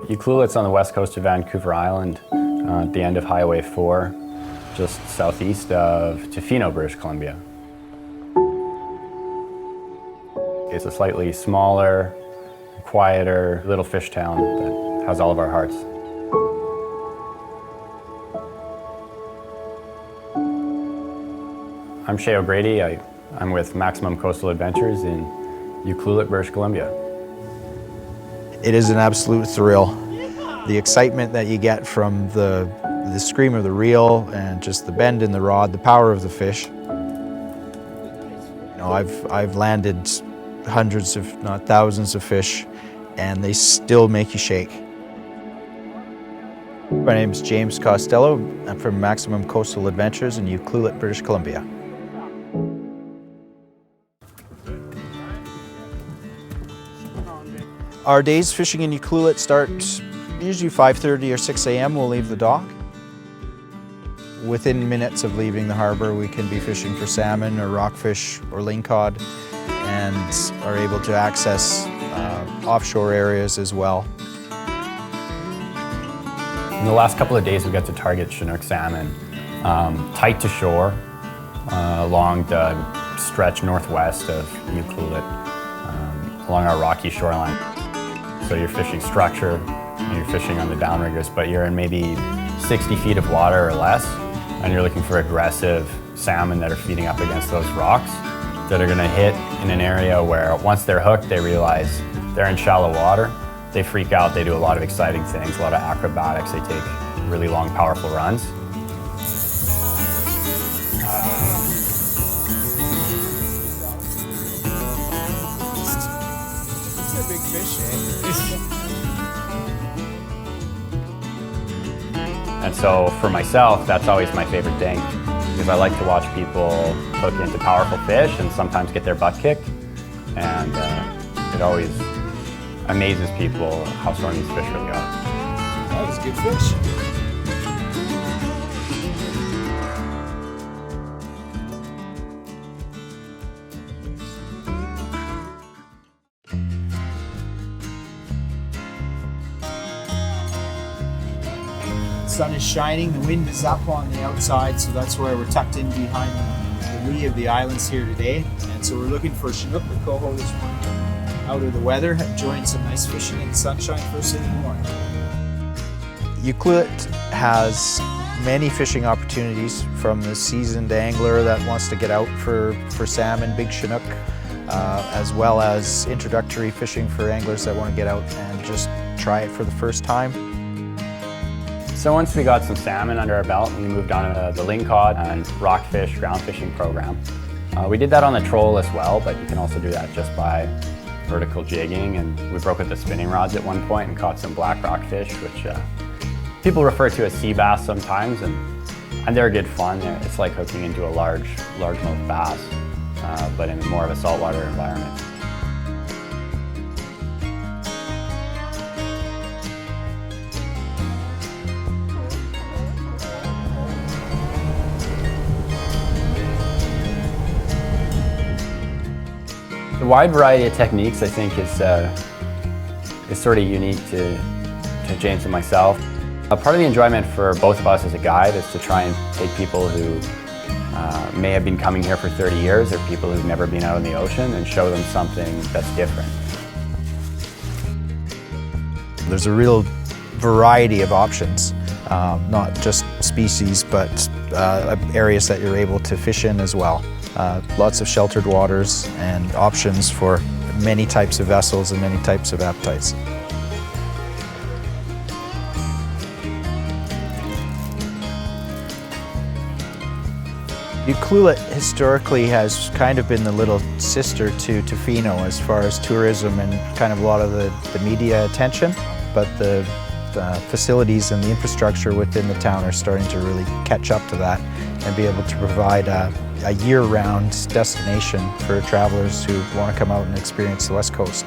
Ucluelet's on the west coast of Vancouver Island, at the end of Highway 4, just southeast of Tofino, British Columbia. It's a slightly smaller, quieter little fish town that has all of our hearts. I'm Shea O'Grady. I'm with Maximum Coastal Adventures in Ucluelet, British Columbia. It is an absolute thrill. The excitement that you get from the scream of the reel and just the bend in the rod, the power of the fish. You know, I've landed hundreds, if not thousands, of fish, and they still make you shake. My name is James Costello. I'm from Maximum Coastal Adventures in Ucluelet, British Columbia. Our days fishing in Ucluelet start usually 5:30 or 6 a.m. We'll leave the dock. Within minutes of leaving the harbor, we can be fishing for salmon or rockfish or lingcod, and are able to access offshore areas as well. In the last couple of days, we got to target Chinook salmon tight to shore along the stretch northwest of Ucluelet, along our rocky shoreline. So you're fishing structure, and you're fishing on the downriggers, but you're in maybe 60 feet of water or less, and you're looking for aggressive salmon that are feeding up against those rocks that are gonna hit in an area where once they're hooked, they realize they're in shallow water. They freak out, they do a lot of exciting things, a lot of acrobatics, they take really long, powerful runs. It's a big fish, eh? And so for myself, that's always my favorite thing, because I like to watch people hook into powerful fish and sometimes get their butt kicked. And it always amazes people how strong these fish really are. That was a good fish. The sun is shining, the wind is up on the outside, so that's why we're tucked in behind the lee of the islands here today. And so we're looking for Chinook or coho this morning. Out of the weather, enjoying some nice fishing in the sunshine first thing in the morning. Ucluelet has many fishing opportunities, from the seasoned angler that wants to get out for salmon, big Chinook, as well as introductory fishing for anglers that want to get out and just try it for the first time. So once we got some salmon under our belt, we moved on to the lingcod and rockfish ground fishing program. We did that on the troll as well, but you can also do that just by vertical jigging, and we broke out the spinning rods at one point and caught some black rockfish, which people refer to as sea bass sometimes, and they're good fun. It's like hooking into a largemouth bass, but in more of a saltwater environment. The wide variety of techniques, I think, is sort of unique to James and myself. Part of the enjoyment for both of us as a guide is to try and take people who may have been coming here for 30 years or people who've never been out in the ocean and show them something that's different. There's a real variety of options, not just species, but areas that you're able to fish in as well. Lots of sheltered waters and options for many types of vessels and many types of appetites. Ucluelet historically has kind of been the little sister to Tofino as far as tourism and kind of a lot of the media attention, but the facilities and the infrastructure within the town are starting to really catch up to that and be able to provide a year-round destination for travelers who want to come out and experience the West Coast.